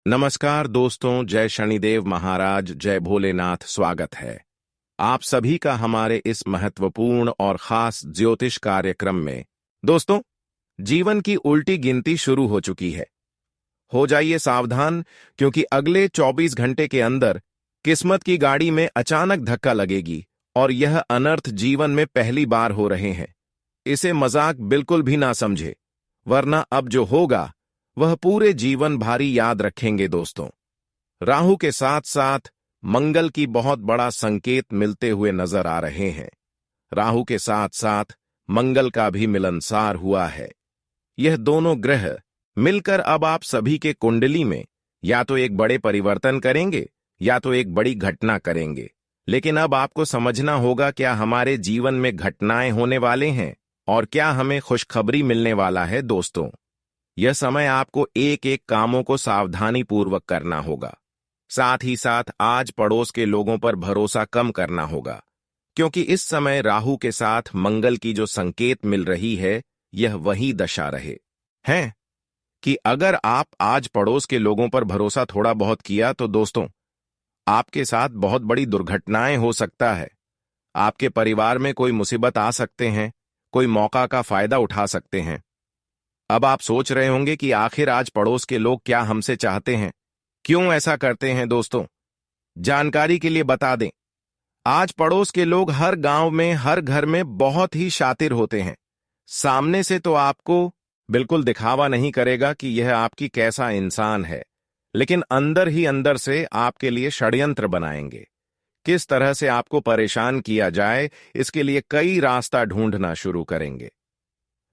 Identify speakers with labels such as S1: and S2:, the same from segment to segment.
S1: नमस्कार दोस्तों, जय शनिदेव महाराज, जय भोलेनाथ। स्वागत है आप सभी का हमारे इस महत्वपूर्ण और खास ज्योतिष कार्यक्रम में। दोस्तों, जीवन की उल्टी गिनती शुरू हो चुकी है। हो जाइए सावधान, क्योंकि अगले 24 घंटे के अंदर किस्मत की गाड़ी में अचानक धक्का लगेगी और यह अनर्थ जीवन में पहली बार हो रहे हैं। इसे मजाक बिल्कुल भी ना समझे, वरना अब जो होगा वह पूरे जीवन भारी याद रखेंगे। दोस्तों, राहु के साथ साथ मंगल की बहुत बड़ा संकेत मिलते हुए नजर आ रहे हैं। राहु के साथ साथ मंगल का भी मिलनसार हुआ है। यह दोनों ग्रह मिलकर अब आप सभी के कुंडली में या तो एक बड़े परिवर्तन करेंगे या तो एक बड़ी घटना करेंगे। लेकिन अब आपको समझना होगा, क्या हमारे जीवन में घटनाएं होने वाले हैं और क्या हमें खुशखबरी मिलने वाला है। दोस्तों, यह समय आपको एक एक कामों को सावधानी पूर्वक करना होगा। साथ ही साथ आज पड़ोस के लोगों पर भरोसा कम करना होगा, क्योंकि इस समय राहु के साथ मंगल की जो संकेत मिल रही है, यह वही दशा रहे हैं कि अगर आप आज पड़ोस के लोगों पर भरोसा थोड़ा बहुत किया तो दोस्तों, आपके साथ बहुत बड़ी दुर्घटनाएं हो सकता है। आपके परिवार में कोई मुसीबत आ सकते हैं, कोई मौका का फायदा उठा सकते हैं। अब आप सोच रहे होंगे कि आखिर आज पड़ोस के लोग क्या हमसे चाहते हैं, क्यों ऐसा करते हैं। दोस्तों, जानकारी के लिए बता दें, आज पड़ोस के लोग हर गांव में, हर घर में बहुत ही शातिर होते हैं। सामने से तो आपको बिल्कुल दिखावा नहीं करेगा कि यह आपकी कैसा इंसान है, लेकिन अंदर ही अंदर से आपके लिए षड्यंत्र बनाएंगे। किस तरह से आपको परेशान किया जाए, इसके लिए कई रास्ता ढूंढना शुरू करेंगे।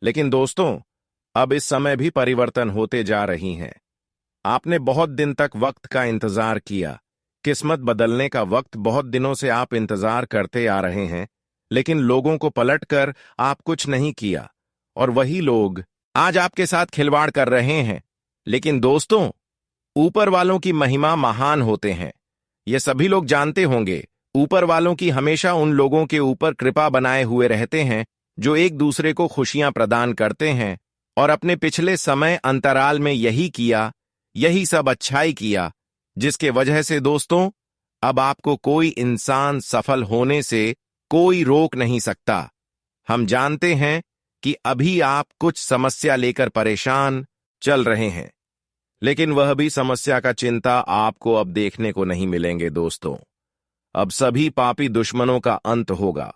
S1: लेकिन दोस्तों, अब इस समय भी परिवर्तन होते जा रही हैं। आपने बहुत दिन तक वक्त का इंतजार किया, किस्मत बदलने का वक्त बहुत दिनों से आप इंतजार करते आ रहे हैं, लेकिन लोगों को पलटकर आप कुछ नहीं किया और वही लोग आज आपके साथ खिलवाड़ कर रहे हैं। लेकिन दोस्तों, ऊपर वालों की महिमा महान होते हैं, ये सभी लोग जानते होंगे। ऊपर वालों की हमेशा उन लोगों के ऊपर कृपा बनाए हुए रहते हैं जो एक दूसरे को खुशियां प्रदान करते हैं और अपने पिछले समय अंतराल में यही किया, यही सब अच्छाई किया, जिसके वजह से दोस्तों, अब आपको कोई इंसान सफल होने से कोई रोक नहीं सकता। हम जानते हैं कि अभी आप कुछ समस्या लेकर परेशान चल रहे हैं, लेकिन वह भी समस्या का चिंता आपको अब देखने को नहीं मिलेंगे। दोस्तों, अब सभी पापी दुश्मनों का अंत होगा।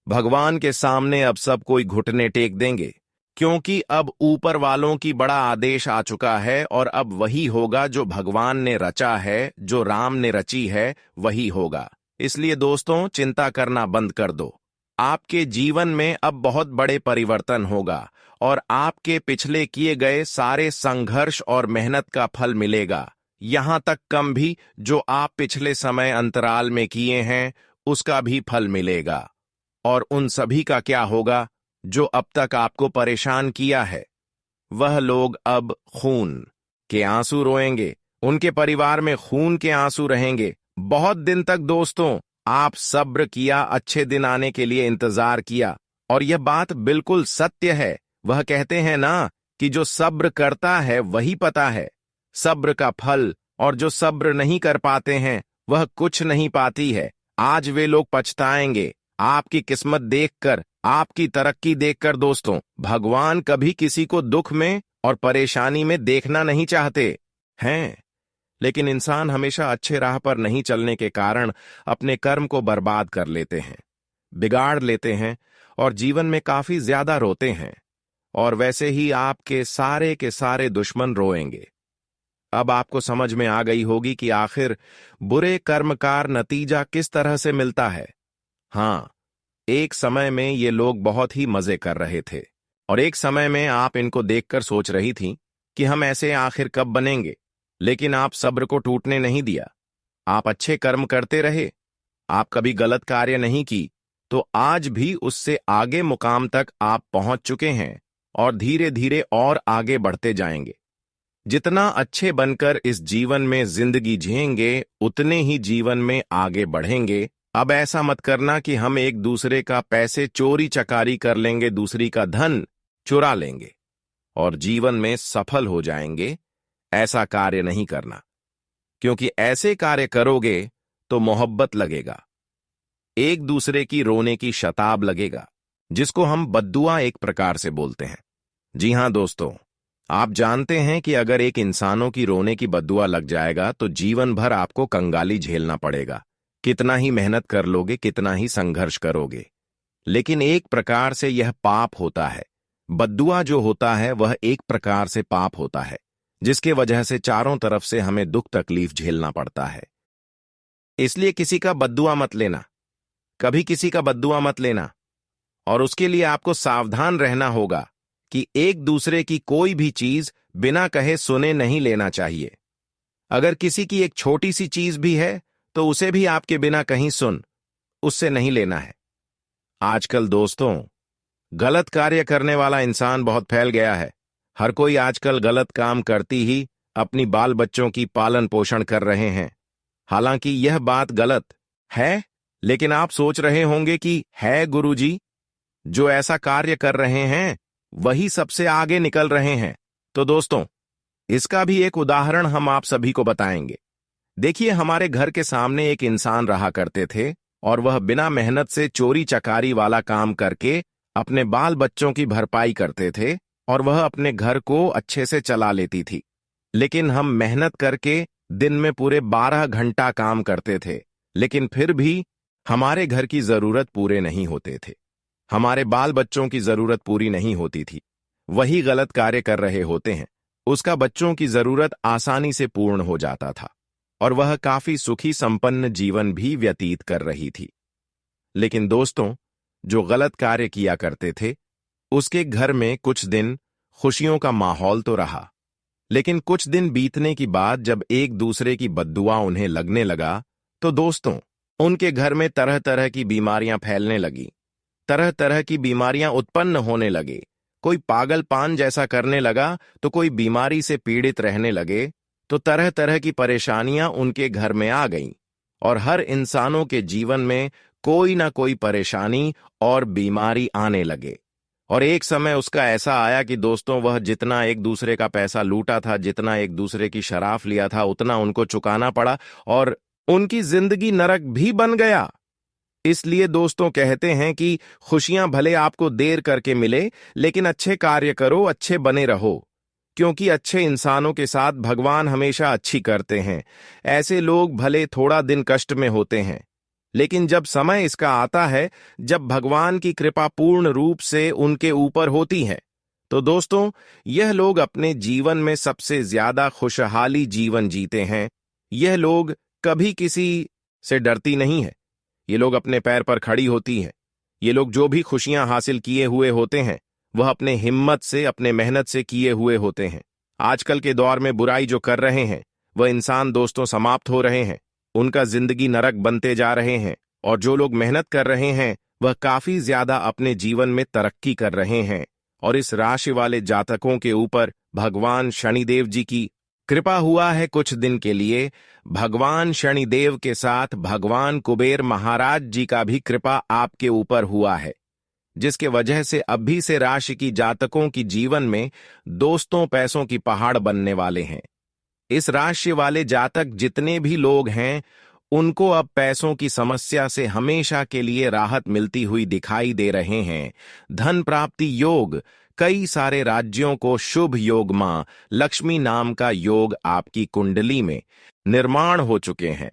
S1: भगवान के सामने अब सब कोई घुटने टेक देंगे, क्योंकि अब ऊपर वालों की बड़ा आदेश आ चुका है और अब वही होगा जो भगवान ने रचा है, जो राम ने रची है, वही होगा। इसलिए दोस्तों, चिंता करना बंद कर दो। आपके जीवन में अब बहुत बड़े परिवर्तन होगा और आपके पिछले किए गए सारे संघर्ष और मेहनत का फल मिलेगा। यहां तक कम भी जो आप पिछले समय अंतराल में किए हैं, उसका भी फल मिलेगा। और उन सभी का क्या होगा जो अब तक आपको परेशान किया है। वह लोग अब खून के आंसू रोएंगे, उनके परिवार में खून के आंसू रहेंगे। बहुत दिन तक दोस्तों आप सब्र किया, अच्छे दिन आने के लिए इंतजार किया, और यह बात बिल्कुल सत्य है। वह कहते हैं ना कि जो सब्र करता है वही पता है सब्र का फल, और जो सब्र नहीं कर पाते हैं वह कुछ नहीं पाती है। आज वे लोग पछताएंगे आपकी किस्मत देखकर, आपकी तरक्की देखकर। दोस्तों, भगवान कभी किसी को दुख में और परेशानी में देखना नहीं चाहते हैं, लेकिन इंसान हमेशा अच्छे राह पर नहीं चलने के कारण अपने कर्म को बर्बाद कर लेते हैं, बिगाड़ लेते हैं और जीवन में काफी ज्यादा रोते हैं। और वैसे ही आपके सारे के सारे दुश्मन रोएंगे। अब आपको समझ में आ गई होगी कि आखिर बुरे कर्म का नतीजा किस तरह से मिलता है। हाँ, एक समय में ये लोग बहुत ही मजे कर रहे थे और एक समय में आप इनको देखकर सोच रही थी कि हम ऐसे आखिर कब बनेंगे। लेकिन आप सब्र को टूटने नहीं दिया, आप अच्छे कर्म करते रहे, आप कभी गलत कार्य नहीं की, तो आज भी उससे आगे मुकाम तक आप पहुंच चुके हैं और धीरे धीरे और आगे बढ़ते जाएंगे। जितना अच्छे बनकर इस जीवन में जिंदगी जिएंगे, उतने ही जीवन में आगे बढ़ेंगे। अब ऐसा मत करना कि हम एक दूसरे का पैसे चोरी चकारी कर लेंगे, दूसरी का धन चुरा लेंगे और जीवन में सफल हो जाएंगे। ऐसा कार्य नहीं करना। क्योंकि ऐसे कार्य करोगे तो मोहब्बत लगेगा, एक दूसरे की रोने की शताब लगेगा, जिसको हम बद्दुआ एक प्रकार से बोलते हैं। जी हां दोस्तों, आप जानते हैं कि अगर एक इंसानों की रोने की बद्दुआ लग जाएगा तो जीवन भर आपको कंगाली झेलना पड़ेगा। कितना ही मेहनत कर लोगे, कितना ही संघर्ष करोगे, लेकिन एक प्रकार से यह पाप होता है। बद्दुआ जो होता है वह एक प्रकार से पाप होता है, जिसके वजह से चारों तरफ से हमें दुख तकलीफ झेलना पड़ता है। इसलिए किसी का बद्दुआ मत लेना, कभी किसी का बद्दुआ मत लेना। और उसके लिए आपको सावधान रहना होगा कि एक दूसरे की कोई भी चीज बिना कहे सुने नहीं लेना चाहिए। अगर किसी की एक छोटी सी चीज भी है तो उसे भी आपके बिना कहीं सुन उससे नहीं लेना है। आजकल दोस्तों, गलत कार्य करने वाला इंसान बहुत फैल गया है। हर कोई आजकल गलत काम करती ही अपनी बाल बच्चों की पालन पोषण कर रहे हैं। हालांकि यह बात गलत है, लेकिन आप सोच रहे होंगे कि है गुरुजी, जो ऐसा कार्य कर रहे हैं वही सबसे आगे निकल रहे हैं। तो दोस्तों, इसका भी एक उदाहरण हम आप सभी को बताएंगे। देखिए, हमारे घर के सामने एक इंसान रहा करते थे और वह बिना मेहनत से चोरी चकारी वाला काम करके अपने बाल बच्चों की भरपाई करते थे और वह अपने घर को अच्छे से चला लेती थी। लेकिन हम मेहनत करके दिन में पूरे 12 घंटा काम करते थे, लेकिन फिर भी हमारे घर की जरूरत पूरे नहीं होते थे, हमारे बाल बच्चों की जरूरत पूरी नहीं होती थी। वही गलत कार्य कर रहे होते हैं, उसका बच्चों की जरूरत आसानी से पूर्ण हो जाता था और वह काफी सुखी संपन्न जीवन भी व्यतीत कर रही थी। लेकिन दोस्तों, जो गलत कार्य किया करते थे उसके घर में कुछ दिन खुशियों का माहौल तो रहा, लेकिन कुछ दिन बीतने की बाद जब एक दूसरे की बद्दुआ उन्हें लगने लगा तो दोस्तों, उनके घर में तरह तरह की बीमारियां फैलने लगी, तरह तरह की बीमारियां उत्पन्न होने लगे। कोई पागलपान जैसा करने लगा तो कोई बीमारी से पीड़ित रहने लगे, तो तरह तरह की परेशानियां उनके घर में आ गईं और हर इंसानों के जीवन में कोई ना कोई परेशानी और बीमारी आने लगे। और एक समय उसका ऐसा आया कि दोस्तों, वह जितना एक दूसरे का पैसा लूटा था, जितना एक दूसरे की शराफ लिया था, उतना उनको चुकाना पड़ा और उनकी जिंदगी नरक भी बन गया। इसलिए दोस्तों, कहते हैं कि खुशियां भले आपको देर करके मिले, लेकिन अच्छे कार्य करो, अच्छे बने रहो, क्योंकि अच्छे इंसानों के साथ भगवान हमेशा अच्छी करते हैं। ऐसे लोग भले थोड़ा दिन कष्ट में होते हैं, लेकिन जब समय इसका आता है, जब भगवान की कृपा पूर्ण रूप से उनके ऊपर होती है, तो दोस्तों, यह लोग अपने जीवन में सबसे ज्यादा खुशहाली जीवन जीते हैं। यह लोग कभी किसी से डरती नहीं है, ये लोग अपने पैर पर खड़ी होती हैं। ये लोग जो भी खुशियां हासिल किए हुए होते हैं वह अपने हिम्मत से, अपने मेहनत से किए हुए होते हैं। आजकल के दौर में बुराई जो कर रहे हैं वह इंसान दोस्तों समाप्त हो रहे हैं, उनका जिंदगी नरक बनते जा रहे हैं। और जो लोग मेहनत कर रहे हैं वह काफी ज्यादा अपने जीवन में तरक्की कर रहे हैं। और इस राशि वाले जातकों के ऊपर भगवान शनिदेव जी की कृपा हुआ है कुछ दिन के लिए। भगवान शनिदेव के साथ भगवान कुबेर महाराज जी का भी कृपा आपके ऊपर हुआ है, जिसके वजह से अभी से राशि की जातकों की जीवन में दोस्तों पैसों की पहाड़ बनने वाले हैं। इस राशि वाले जातक जितने भी लोग हैं उनको अब पैसों की समस्या से हमेशा के लिए राहत मिलती हुई दिखाई दे रहे हैं। धन प्राप्ति योग, कई सारे राज्यों को शुभ योग, मां लक्ष्मी नाम का योग आपकी कुंडली में निर्माण हो चुके हैं,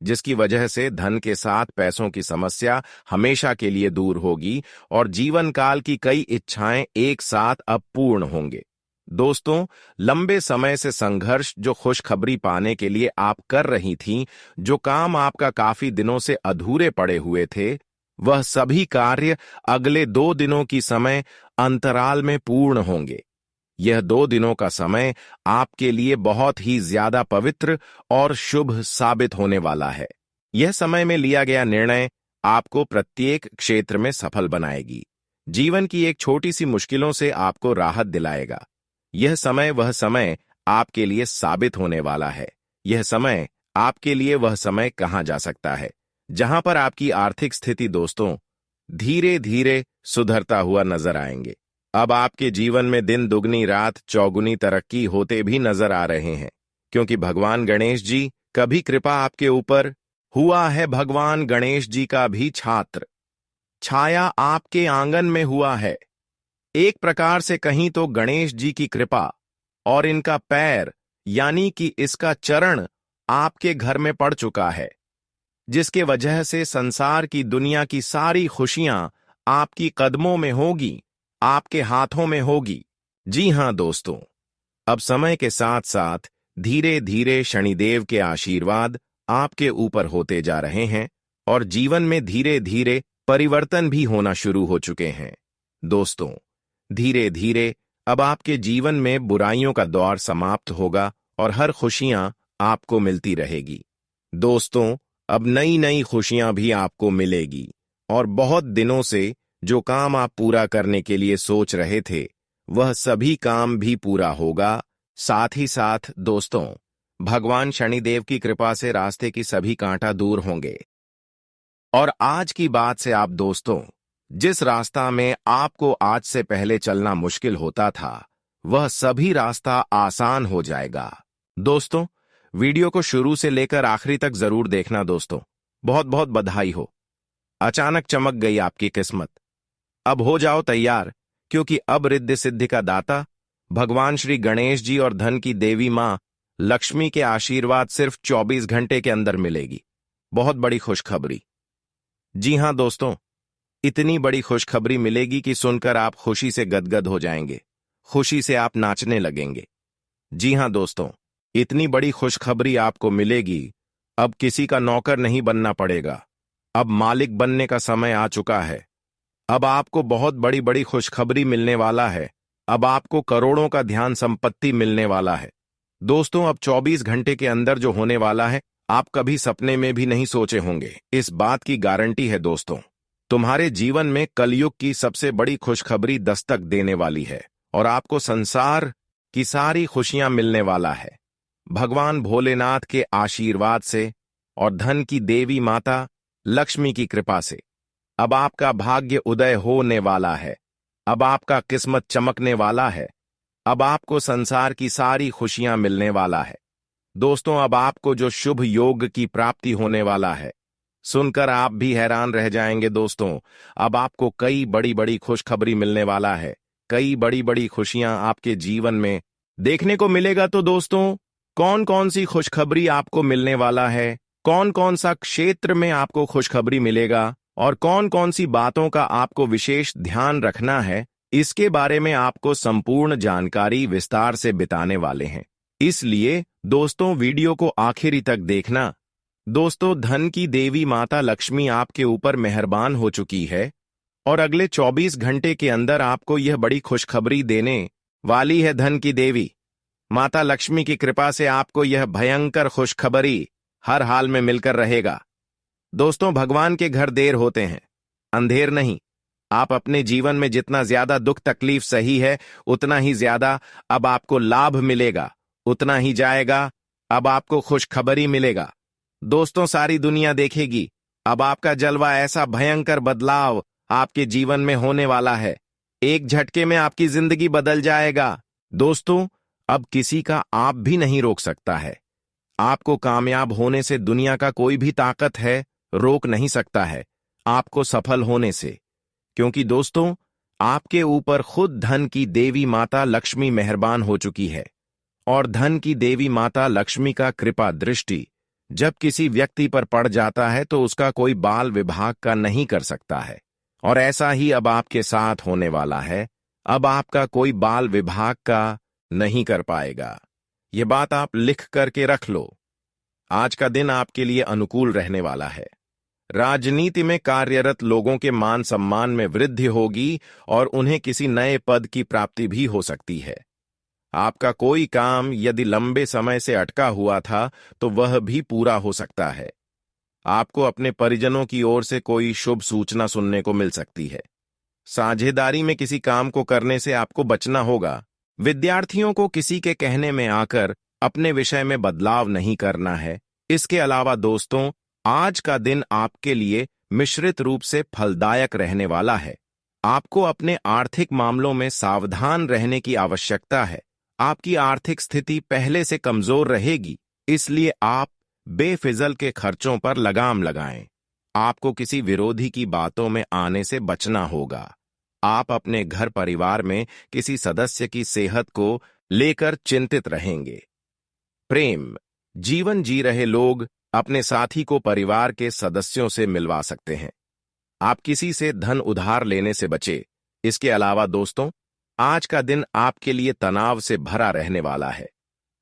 S1: जिसकी वजह से धन के साथ पैसों की समस्या हमेशा के लिए दूर होगी और जीवन काल की कई इच्छाएं एक साथ अब पूर्ण होंगे। दोस्तों, लंबे समय से संघर्ष जो खुशखबरी पाने के लिए आप कर रही थीं, जो काम आपका काफी दिनों से अधूरे पड़े हुए थे, वह सभी कार्य अगले 2 दिनों की समय अंतराल में पूर्ण होंगे। यह 2 दिनों का समय आपके लिए बहुत ही ज्यादा पवित्र और शुभ साबित होने वाला है। यह समय में लिया गया निर्णय आपको प्रत्येक क्षेत्र में सफल बनाएगी, जीवन की एक छोटी सी मुश्किलों से आपको राहत दिलाएगा। यह समय वह समय आपके लिए साबित होने वाला है। यह समय आपके लिए वह समय कहा जा सकता है जहां पर आपकी आर्थिक स्थिति दोस्तों धीरे धीरे सुधरता हुआ नजर आएंगे। अब आपके जीवन में दिन दुगनी रात चौगुनी तरक्की होते भी नजर आ रहे हैं, क्योंकि भगवान गणेश जी कभी कृपा आपके ऊपर हुआ है भगवान गणेश जी का भी छात्र छाया आपके आंगन में हुआ है। एक प्रकार से कहीं तो गणेश जी की कृपा और इनका पैर यानी कि इसका चरण आपके घर में पड़ चुका है, जिसके वजह से संसार की दुनिया की सारी खुशियां आपकी कदमों में होगी, आपके हाथों में होगी। जी हां दोस्तों, अब समय के साथ साथ धीरे धीरे शनिदेव के आशीर्वाद आपके ऊपर होते जा रहे हैं और जीवन में धीरे धीरे परिवर्तन भी होना शुरू हो चुके हैं। दोस्तों, धीरे धीरे अब आपके जीवन में बुराइयों का दौर समाप्त होगा और हर खुशियां आपको मिलती रहेगी। दोस्तों, अब नई नई खुशियां भी आपको मिलेगी और बहुत दिनों से जो काम आप पूरा करने के लिए सोच रहे थे, वह सभी काम भी पूरा होगा। साथ ही साथ दोस्तों, भगवान शनिदेव की कृपा से रास्ते की सभी कांटा दूर होंगे और आज की बात से आप दोस्तों, जिस रास्ता में आपको आज से पहले चलना मुश्किल होता था, वह सभी रास्ता आसान हो जाएगा। दोस्तों, वीडियो को शुरू से लेकर आखिरी तक जरूर देखना दोस्तों। बहुत बहुत बधाई हो, अचानक चमक गई आपकी किस्मत। अब हो जाओ तैयार, क्योंकि अब रिद्धि सिद्धि का दाता भगवान श्री गणेश जी और धन की देवी मां लक्ष्मी के आशीर्वाद सिर्फ 24 घंटे के अंदर मिलेगी। बहुत बड़ी खुशखबरी। जी हां दोस्तों, इतनी बड़ी खुशखबरी मिलेगी कि सुनकर आप खुशी से गदगद हो जाएंगे, खुशी से आप नाचने लगेंगे। जी हां दोस्तों, इतनी बड़ी खुशखबरी आपको मिलेगी, अब किसी का नौकर नहीं बनना पड़ेगा, अब मालिक बनने का समय आ चुका है। अब आपको बहुत बड़ी बड़ी खुशखबरी मिलने वाला है। अब आपको करोड़ों का ध्यान संपत्ति मिलने वाला है। दोस्तों, अब 24 घंटे के अंदर जो होने वाला है, आप कभी सपने में भी नहीं सोचे होंगे। इस बात की गारंटी है दोस्तों, तुम्हारे जीवन में कलयुग की सबसे बड़ी खुशखबरी दस्तक देने वाली है और आपको संसार की सारी खुशियां मिलने वाला है। भगवान भोलेनाथ के आशीर्वाद से और धन की देवी माता लक्ष्मी की कृपा से अब आपका भाग्य उदय होने वाला है। अब आपका किस्मत चमकने वाला है। अब आपको संसार की सारी खुशियां मिलने वाला है। दोस्तों, अब आपको जो शुभ योग की प्राप्ति होने वाला है, सुनकर आप भी हैरान रह जाएंगे दोस्तों। अब आपको कई बड़ी बड़ी खुशखबरी मिलने वाला है। कई बड़ी बड़ी खुशियां आपके जीवन में देखने को मिलेगा। तो दोस्तों, कौन कौन सी खुशखबरी आपको मिलने वाला है, कौन कौन सा क्षेत्र में आपको खुशखबरी मिलेगा और कौन कौन सी बातों का आपको विशेष ध्यान रखना है, इसके बारे में आपको संपूर्ण जानकारी विस्तार से बताने वाले हैं। इसलिए दोस्तों, वीडियो को आखिरी तक देखना। दोस्तों, धन की देवी माता लक्ष्मी आपके ऊपर मेहरबान हो चुकी है और अगले 24 घंटे के अंदर आपको यह बड़ी खुशखबरी देने वाली है। धन की देवी माता लक्ष्मी की कृपा से आपको यह भयंकर खुशखबरी हर हाल में मिलकर रहेगा। दोस्तों, भगवान के घर देर होते हैं, अंधेर नहीं। आप अपने जीवन में जितना ज्यादा दुख तकलीफ सही है, उतना ही ज्यादा अब आपको लाभ मिलेगा, उतना ही जाएगा अब आपको खुशखबरी मिलेगा। दोस्तों, सारी दुनिया देखेगी अब आपका जलवा। ऐसा भयंकर बदलाव आपके जीवन में होने वाला है, एक झटके में आपकी जिंदगी बदल जाएगा। दोस्तों, अब किसी का आप भी नहीं रोक सकता है। आपको कामयाब होने से दुनिया का कोई भी ताकत है रोक नहीं सकता है आपको सफल होने से, क्योंकि दोस्तों, आपके ऊपर खुद धन की देवी माता लक्ष्मी मेहरबान हो चुकी है और धन की देवी माता लक्ष्मी का कृपा दृष्टि जब किसी व्यक्ति पर पड़ जाता है तो उसका कोई बाल विभाग का नहीं कर सकता है। और ऐसा ही अब आपके साथ होने वाला है। अब आपका कोई बाल विभाग का नहीं कर पाएगा। यह बात आप लिख करके रख लो। आज का दिन आपके लिए अनुकूल रहने वाला है। राजनीति में कार्यरत लोगों के मान सम्मान में वृद्धि होगी और उन्हें किसी नए पद की प्राप्ति भी हो सकती है। आपका कोई काम यदि लंबे समय से अटका हुआ था तो वह भी पूरा हो सकता है। आपको अपने परिजनों की ओर से कोई शुभ सूचना सुनने को मिल सकती है। साझेदारी में किसी काम को करने से आपको बचना होगा। विद्यार्थियों को किसी के कहने में आकर अपने विषय में बदलाव नहीं करना है। इसके अलावा दोस्तों, आज का दिन आपके लिए मिश्रित रूप से फलदायक रहने वाला है। आपको अपने आर्थिक मामलों में सावधान रहने की आवश्यकता है। आपकी आर्थिक स्थिति पहले से कमजोर रहेगी, इसलिए आप बेफिजल के खर्चों पर लगाम लगाएं। आपको किसी विरोधी की बातों में आने से बचना होगा। आप अपने घर परिवार में किसी सदस्य की सेहत को लेकर चिंतित रहेंगे। प्रेम, जीवन जी रहे लोग अपने साथी को परिवार के सदस्यों से मिलवा सकते हैं। आप किसी से धन उधार लेने से बचे। इसके अलावा दोस्तों, आज का दिन आपके लिए तनाव से भरा रहने वाला है।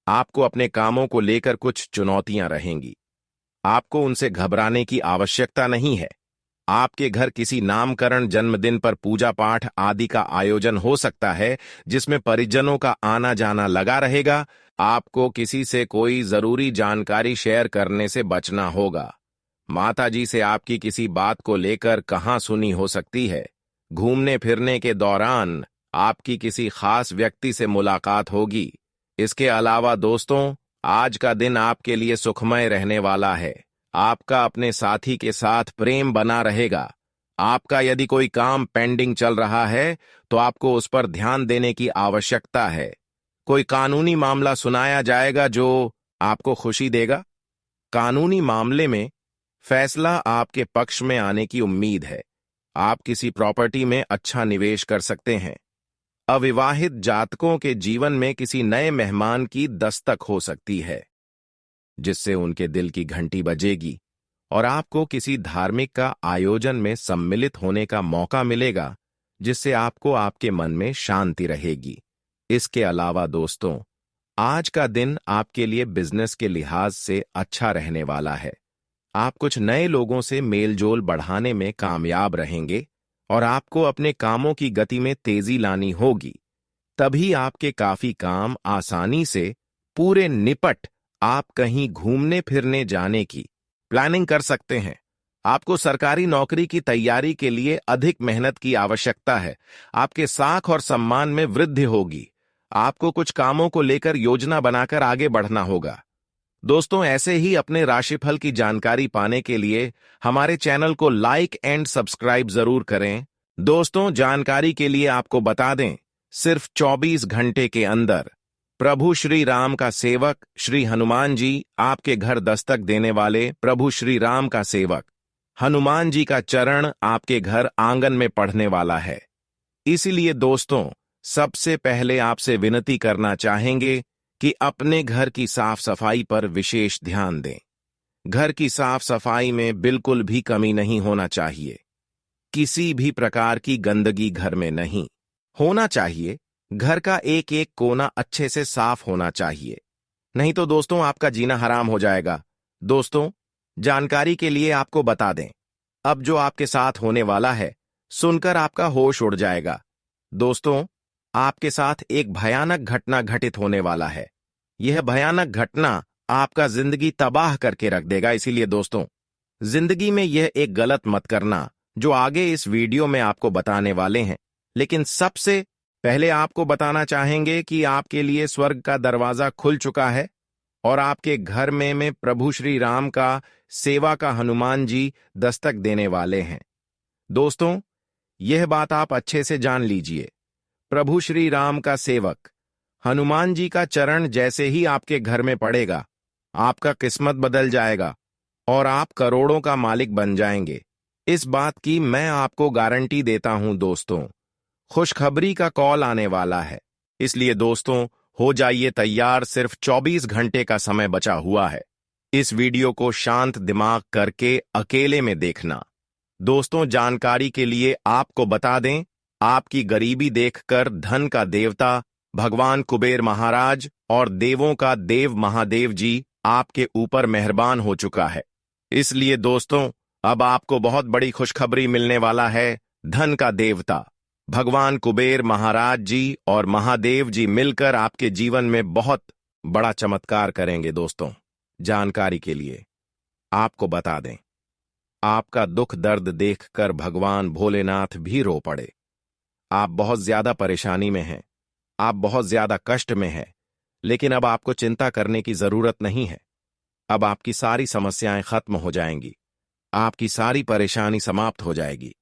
S1: आपको अपने कामों को लेकर कुछ चुनौतियां रहेंगी। आपको उनसे घबराने की आवश्यकता नहीं है। आपके घर किसी नामकरण, जन्मदिन पर पूजा पाठ आदि का आयोजन हो सकता है, जिसमें परिजनों का आना जाना लगा रहेगा। आपको किसी से कोई जरूरी जानकारी शेयर करने से बचना होगा। माताजी से आपकी किसी बात को लेकर कहाँ सुनी हो सकती है। घूमने फिरने के दौरान आपकी किसी खास व्यक्ति से मुलाकात होगी। इसके अलावा दोस्तों, आज का दिन आपके लिए सुखमय रहने वाला है। आपका अपने साथी के साथ प्रेम बना रहेगा। आपका यदि कोई काम पेंडिंग चल रहा है तो आपको उस पर ध्यान देने की आवश्यकता है। कोई कानूनी मामला सुनाया जाएगा जो आपको खुशी देगा। कानूनी मामले में फैसला आपके पक्ष में आने की उम्मीद है। आप किसी प्रॉपर्टी में अच्छा निवेश कर सकते हैं। अविवाहित जातकों के जीवन में किसी नए मेहमान की दस्तक हो सकती है, जिससे उनके दिल की घंटी बजेगी और आपको किसी धार्मिक का आयोजन में सम्मिलित होने का मौका मिलेगा, जिससे आपको आपके मन में शांति रहेगी। इसके अलावा दोस्तों, आज का दिन आपके लिए बिजनेस के लिहाज से अच्छा रहने वाला है। आप कुछ नए लोगों से मेलजोल बढ़ाने में कामयाब रहेंगे और आपको अपने कामों की गति में तेजी लानी होगी। तभी आपके काफी काम आसानी से पूरे निपट आप कहीं घूमने फिरने जाने की प्लानिंग कर सकते हैं। आपको सरकारी नौकरी की तैयारी के लिए अधिक मेहनत की आवश्यकता है। आपके साख और सम्मान में वृद्धि होगी। आपको कुछ कामों को लेकर योजना बनाकर आगे बढ़ना होगा। दोस्तों, ऐसे ही अपने राशिफल की जानकारी पाने के लिए हमारे चैनल को लाइक एंड सब्सक्राइब जरूर करें। दोस्तों, जानकारी के लिए आपको बता दें, सिर्फ 24 घंटे के अंदर प्रभु श्री राम का सेवक श्री हनुमान जी, आपके घर दस्तक देने वाले प्रभु श्री राम का सेवक हनुमान जी का चरण आपके घर आंगन में पढ़ने वाला है। इसलिए दोस्तों, सबसे पहले आपसे विनती करना चाहेंगे कि अपने घर की साफ सफाई पर विशेष ध्यान दें। घर की साफ सफाई में बिल्कुल भी कमी नहीं होना चाहिए। किसी भी प्रकार की गंदगी घर में नहीं होना चाहिए। घर का एक एक कोना अच्छे से साफ होना चाहिए, नहीं तो दोस्तों आपका जीना हराम हो जाएगा। दोस्तों, जानकारी के लिए आपको बता दें, अब जो आपके साथ होने वाला है सुनकर आपका होश उड़ जाएगा। दोस्तों, आपके साथ एक भयानक घटना घटित होने वाला है। यह भयानक घटना आपका जिंदगी तबाह करके रख देगा। इसीलिए दोस्तों, जिंदगी में यह एक गलत मत करना जो आगे इस वीडियो में आपको बताने वाले हैं। लेकिन सबसे पहले आपको बताना चाहेंगे कि आपके लिए स्वर्ग का दरवाजा खुल चुका है और आपके घर में प्रभु श्री राम का सेवा का हनुमान जी दस्तक देने वाले हैं। दोस्तों, यह बात आप अच्छे से जान लीजिए। प्रभु श्री राम का सेवक हनुमान जी का चरण जैसे ही आपके घर में पड़ेगा, आपका किस्मत बदल जाएगा और आप करोड़ों का मालिक बन जाएंगे। इस बात की मैं आपको गारंटी देता हूं। दोस्तों, खुशखबरी का कॉल आने वाला है, इसलिए दोस्तों हो जाइए तैयार। सिर्फ 24 घंटे का समय बचा हुआ है। इस वीडियो को शांत दिमाग करके अकेले में देखना। दोस्तों, जानकारी के लिए आपको बता दें, आपकी गरीबी देखकर धन का देवता भगवान कुबेर महाराज और देवों का देव महादेव जी आपके ऊपर मेहरबान हो चुका है। इसलिए दोस्तों, अब आपको बहुत बड़ी खुशखबरी मिलने वाला है। धन का देवता भगवान कुबेर महाराज जी और महादेव जी मिलकर आपके जीवन में बहुत बड़ा चमत्कार करेंगे। दोस्तों, जानकारी के लिए आपको बता दें, आपका दुख दर्द देखकर भगवान भोलेनाथ भी रो पड़े। आप बहुत ज्यादा परेशानी में हैं, आप बहुत ज्यादा कष्ट में हैं, लेकिन अब आपको चिंता करने की जरूरत नहीं है। अब आपकी सारी समस्याएं खत्म हो जाएंगी, आपकी सारी परेशानी समाप्त हो जाएगी।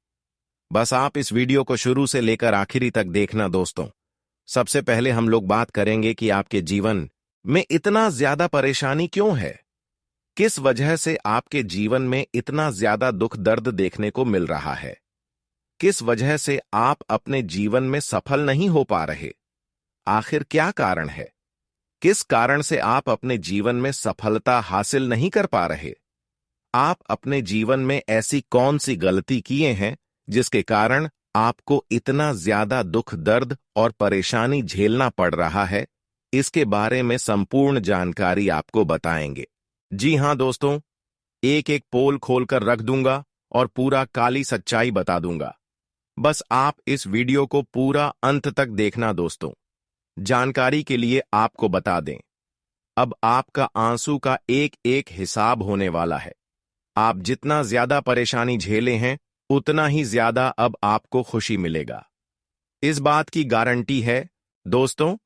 S1: बस आप इस वीडियो को शुरू से लेकर आखिरी तक देखना। दोस्तों, सबसे पहले हम लोग बात करेंगे कि आपके जीवन में इतना ज्यादा परेशानी क्यों है। किस वजह से आपके जीवन में इतना ज्यादा दुख दर्द देखने को मिल रहा है? किस वजह से आप अपने जीवन में सफल नहीं हो पा रहे? आखिर क्या कारण है? किस कारण से आप अपने जीवन में सफलता हासिल नहीं कर पा रहे? आप अपने जीवन में ऐसी कौन सी गलती किए हैं जिसके कारण आपको इतना ज्यादा दुख दर्द और परेशानी झेलना पड़ रहा है? इसके बारे में संपूर्ण जानकारी आपको बताएंगे। जी हां दोस्तों, एक एक पोल खोलकर रख दूंगा और पूरा काली सच्चाई बता दूंगा। बस आप इस वीडियो को पूरा अंत तक देखना दोस्तों। जानकारी के लिए आपको बता दें, अब आपका आंसू का एक एक हिसाब होने वाला है। आप जितना ज्यादा परेशानी झेले हैं उतना ही ज्यादा अब आपको खुशी मिलेगा, इस बात की गारंटी है। दोस्तों,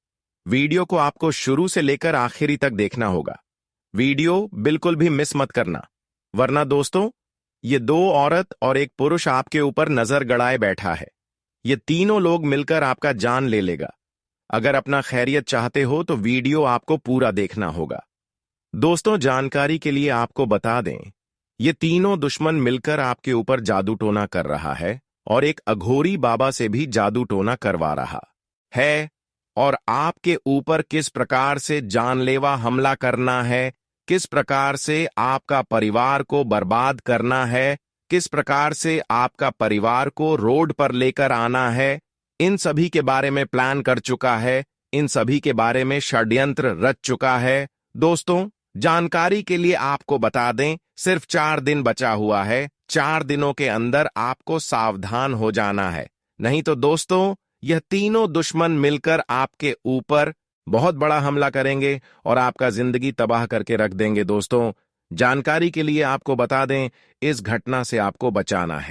S1: वीडियो को आपको शुरू से लेकर आखिरी तक देखना होगा। वीडियो बिल्कुल भी मिस मत करना, वरना दोस्तों ये दो औरत और एक पुरुष आपके ऊपर नजर गड़ाए बैठा है। ये तीनों लोग मिलकर आपका जान ले लेगा। अगर अपना खैरियत चाहते हो तो वीडियो आपको पूरा देखना होगा। दोस्तों, जानकारी के लिए आपको बता दें, ये तीनों दुश्मन मिलकर आपके ऊपर जादू टोना कर रहा है और एक अघोरी बाबा से भी जादू टोना करवा रहा है। और आपके ऊपर किस प्रकार से जानलेवा हमला करना है, किस प्रकार से आपका परिवार को बर्बाद करना है, किस प्रकार से आपका परिवार को रोड पर लेकर आना है, इन सभी के बारे में प्लान कर चुका है। इन सभी के बारे में षड्यंत्र रच चुका है। दोस्तों, जानकारी के लिए आपको बता दें, सिर्फ 4 दिन बचा हुआ है। 4 दिनों के अंदर आपको सावधान हो जाना है, नहीं तो दोस्तों यह तीनों दुश्मन मिलकर आपके ऊपर बहुत बड़ा हमला करेंगे और आपका जिंदगी तबाह करके रख देंगे। दोस्तों, जानकारी के लिए आपको बता दें, इस घटना से आपको बचाना है।